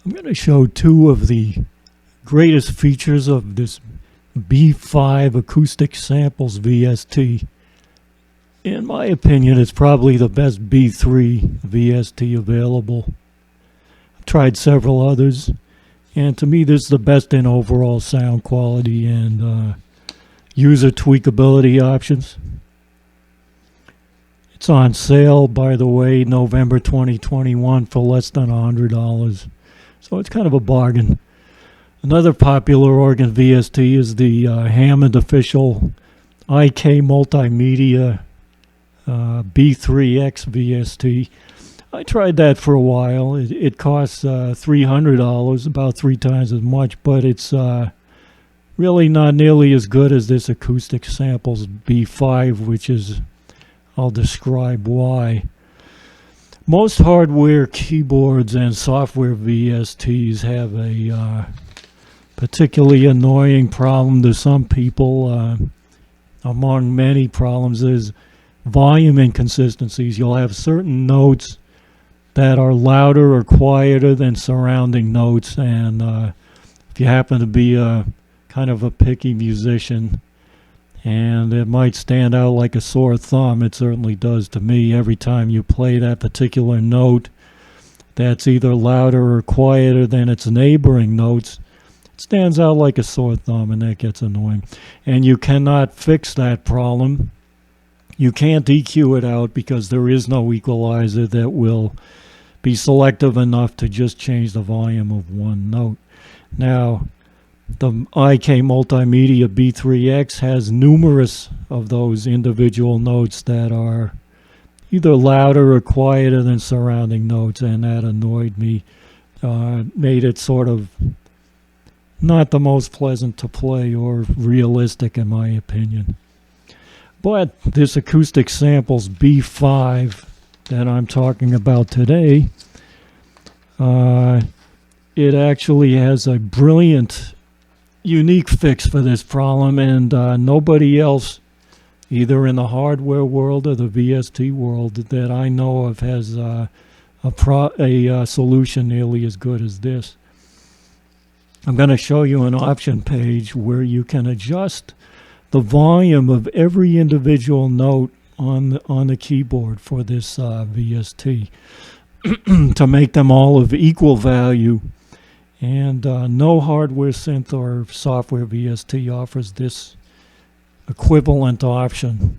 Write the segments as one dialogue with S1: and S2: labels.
S1: I'm going to show two of the greatest features of this B5 Acoustic Samples VST. In my opinion, it's probably the best B3 VST available. I've tried several others, and to me this is the best in overall sound quality and user tweakability options. It's on sale, by the way, November 2021 for less than $100. So it's kind of a bargain. Another popular organ VST is the Hammond official IK Multimedia B3X VST. I tried that for a while. It costs $300, about 3 times as much, but it's really not nearly as good as this Acoustic Samples B5, which is, I'll describe why. Most hardware keyboards and software VSTs have a particularly annoying problem to some people. Among many problems is volume inconsistencies. You'll have certain notes that are louder or quieter than surrounding notes, and if you happen to be a kind of a picky musician, and it might stand out like a sore thumb. It certainly does to me. Every time you play that particular note that's either louder or quieter than its neighboring notes, it stands out like a sore thumb, and that gets annoying. And you cannot fix that problem. You can't EQ it out because there is no equalizer that will be selective enough to just change the volume of one note. Now, the IK Multimedia B3X has numerous of those individual notes that are either louder or quieter than surrounding notes, and that annoyed me. Made it sort of not the most pleasant to play or realistic in my opinion. But this Acoustic Samples B5 that I'm talking about today, it actually has a brilliant unique fix for this problem, and nobody else, either in the hardware world or the VST world that I know of, has a solution nearly as good as this. I'm going to show you an option page where you can adjust the volume of every individual note on the keyboard for this VST to make them all of equal value. And no hardware synth or software VST offers this equivalent option.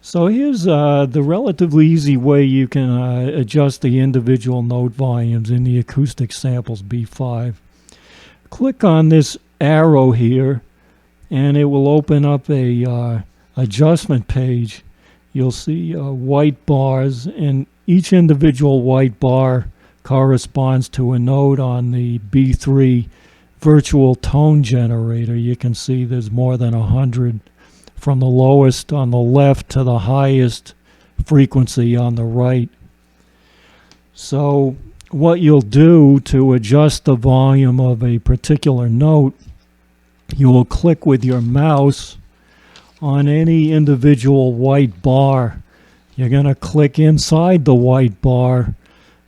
S1: So here's the relatively easy way you can adjust the individual note volumes in the Acoustic Samples B5. Click on this arrow here, and it will open up a adjustment page. You'll see white bars, and each individual white bar corresponds to a note on the B3 virtual tone generator. You can see there's more than 100 from the lowest on the left to the highest frequency on the right. So what you'll do to adjust the volume of a particular note, you will click with your mouse on any individual white bar. You're going to click inside the white bar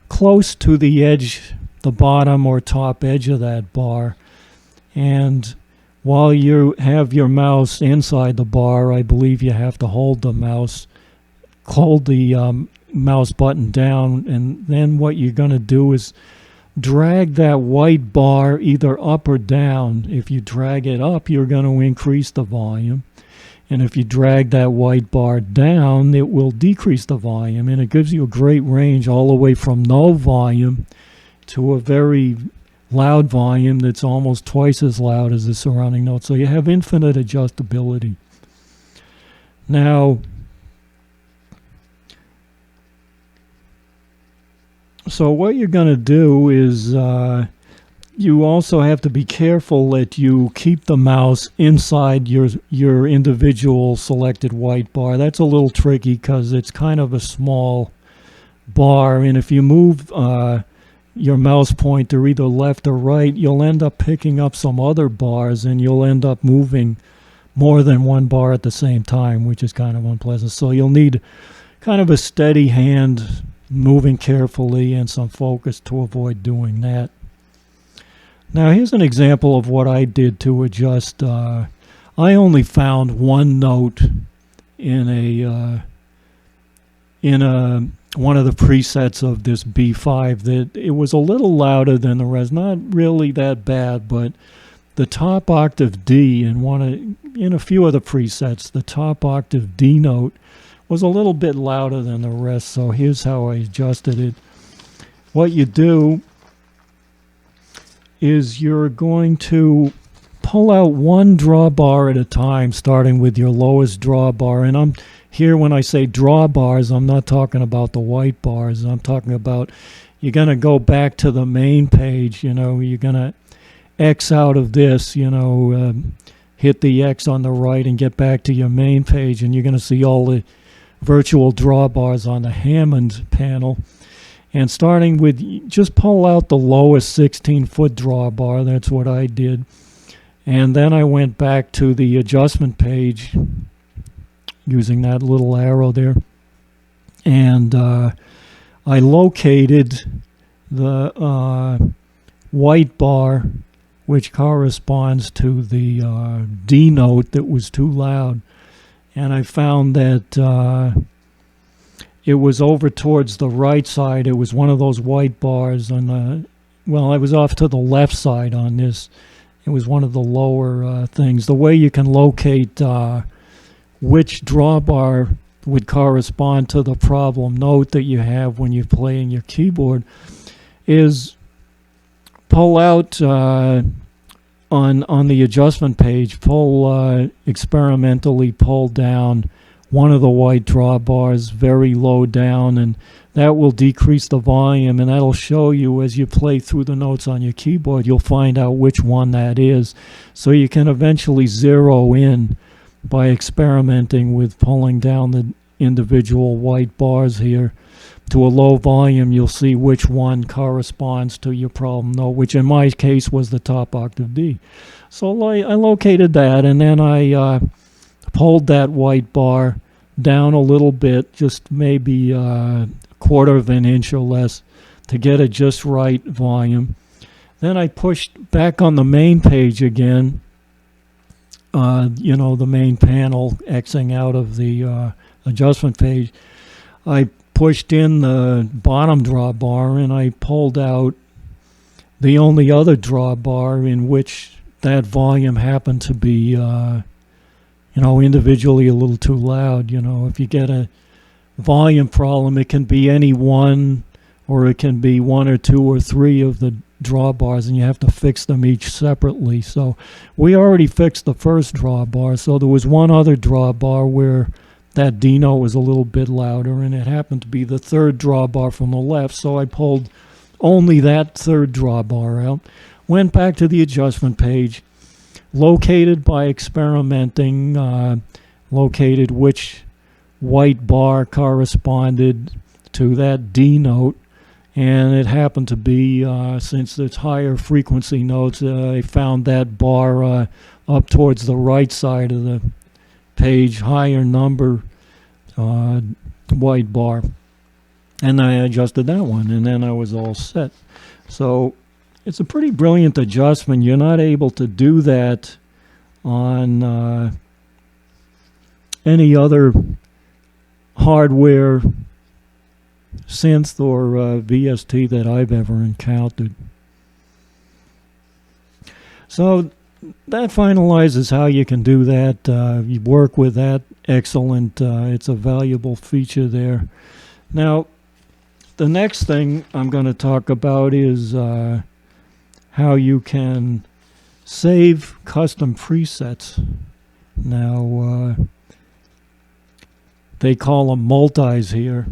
S1: close to the edge, the bottom or top edge of that bar. And while you have your mouse inside the bar, I believe you have to hold the mouse button down, and then what you're going to do is drag that white bar either up or down. If you drag it up, you're going to increase the volume. And if you drag that white bar down, it will decrease the volume, and it gives you a great range all the way from no volume to a very loud volume that's almost twice as loud as the surrounding note. So you have infinite adjustability. Now, so what you're going to do is you also have to be careful that you keep the mouse inside your individual selected white bar. That's a little tricky because it's kind of a small bar, and if you move your mouse pointer either left or right, you'll end up picking up some other bars, and you'll end up moving more than one bar at the same time, which is kind of unpleasant. So you'll need kind of a steady hand moving carefully and some focus to avoid doing that. Now here's an example of what I did to adjust. I only found one note in one of the presets of this B5 that it was a little louder than the rest. Not really that bad, but the top octave D in a few of the presets, the top octave D note was a little bit louder than the rest. So here's how I adjusted it. What you do is you're going to pull out one drawbar at a time, starting with your lowest drawbar. And I'm here when I say drawbars, I'm not talking about the white bars. I'm talking about you're going to go back to the main page. You're going to X out of this, hit the X on the right and get back to your main page, and you're going to see all the virtual drawbars on the Hammond panel. And starting with, just pull out the lowest 16-foot drawbar. That's what I did. And then I went back to the adjustment page using that little arrow there. And I located the white bar, which corresponds to the D note that was too loud. And I found that it was over towards the right side. It was one of those white bars on the, well, I was off to the left side on this. It was one of the lower things. The way you can locate which drawbar would correspond to the problem note that you have when you're playing your keyboard is pull out on the adjustment page, experimentally pull down one of the white drawbars very low down, and that will decrease the volume, and that'll show you as you play through the notes on your keyboard. You'll find out which one that is, so you can eventually zero in by experimenting with pulling down the individual white bars here to a low volume. You'll see which one corresponds to your problem note, which in my case was the top octave D. So I located that, and then I pulled that white bar down a little bit, just maybe a quarter of an inch or less, to get it just right volume. Then I pushed back on the main page again, the main panel, Xing out of the adjustment page. I pushed in the bottom drawbar, and I pulled out the only other drawbar in which that volume happened to be individually a little too loud. If you get a volume problem, it can be any one, or it can be one or two or three of the drawbars, and you have to fix them each separately. So we already fixed the first drawbar, so there was one other drawbar where that D note was a little bit louder, and it happened to be the third drawbar from the left, so I pulled only that third drawbar out, went back to the adjustment page, located by experimenting, located which white bar corresponded to that D note, and it happened to be, since it's higher frequency notes, I found that bar up towards the right side of the page, higher number white bar, and I adjusted that one, and then I was all set. So it's a pretty brilliant adjustment. You're not able to do that on any other hardware synth or VST that I've ever encountered. So that finalizes how you can do that. You work with that. Excellent. It's a valuable feature there. Now, the next thing I'm going to talk about is how you can save custom presets. Now, they call them multis here.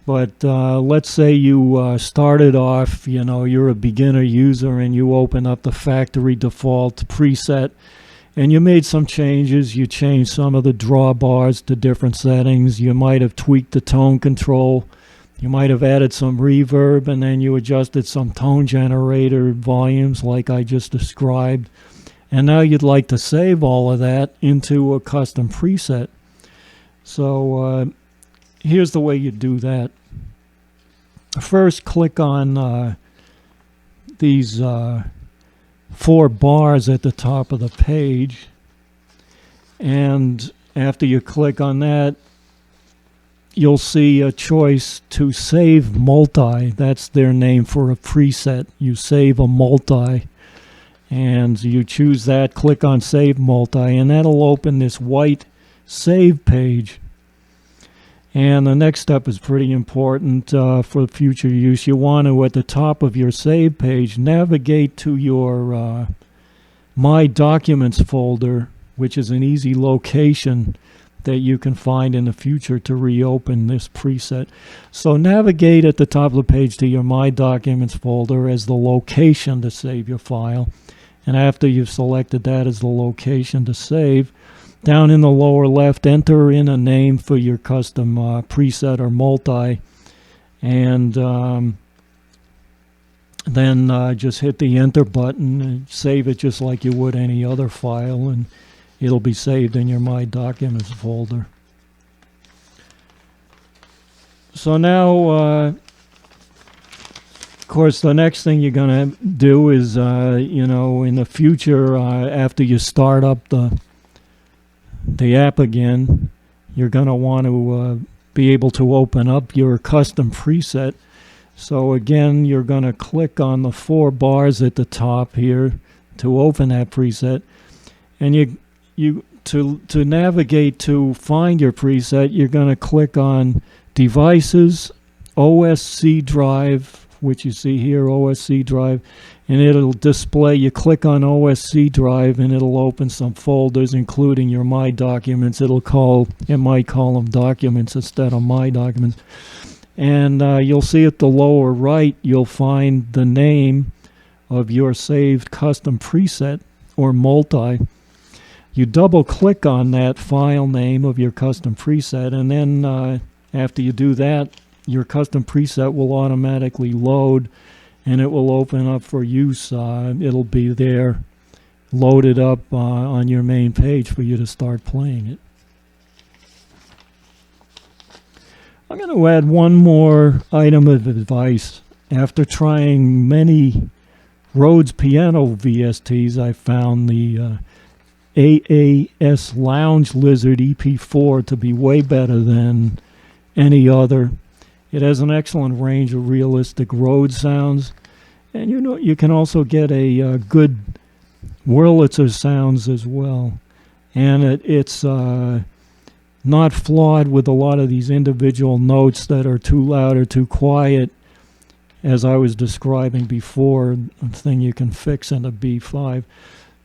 S1: But let's say you started off, you're a beginner user, and you open up the factory default preset, and you made some changes. You changed some of the drawbars to different settings. You might have tweaked the tone control. You might have added some reverb, and then you adjusted some tone generator volumes like I just described. And now you'd like to save all of that into a custom preset. So here's the way you do that. First, click on these 4 bars at the top of the page, and after you click on that, you'll see a choice to save multi. That's their name for a preset. You save a multi, and you choose that, click on save multi, and that'll open this white save page. And the next step is pretty important for future use. You want to, at the top of your save page, navigate to your My Documents folder, which is an easy location that you can find in the future to reopen this preset. So navigate at the top of the page to your My Documents folder as the location to save your file. And after you've selected that as the location to save, down in the lower left, enter in a name for your custom preset or multi, and then just hit the enter button and save it just like you would any other file, and it'll be saved in your My Documents folder. So now, of course, the next thing you're going to do is, in the future, after you start up the app again, you're going to want to be able to open up your custom preset. So again, you're going to click on the 4 bars at the top here to open that preset, and to navigate to find your preset, you're going to click on Devices, OSC Drive, which you see here, OSC Drive, and it'll display, you click on OSC Drive and it'll open some folders, including your My Documents. It might call them Documents instead of My Documents. And you'll see at the lower right, you'll find the name of your saved custom preset or multi. You double click on that file name of your custom preset, and then after you do that, your custom preset will automatically load, and it will open up for use. It'll be there loaded up on your main page for you to start playing it. I'm going to add one more item of advice. After trying many Rhodes piano VSTs, I found the AAS Lounge Lizard EP4 to be way better than any other. It has an excellent range of realistic Rhodes sounds, and you can also get a good Wurlitzer sounds as well. And it's not flawed with a lot of these individual notes that are too loud or too quiet, as I was describing before, a thing you can fix in a B5.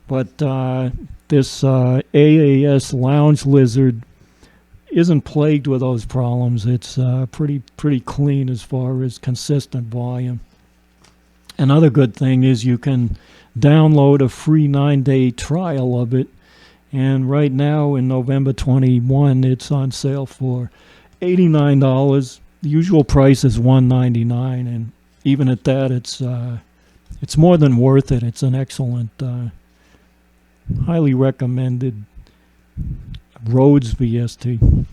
S1: But this AAS Lounge Lizard isn't plagued with those problems. It's pretty clean as far as consistent volume. Another good thing is you can download a free 9-day trial of it, and right now in November 21 it's on sale for $89. The usual price is $199, and even at that it's more than worth it. It's an excellent, highly recommended Rhodes VST.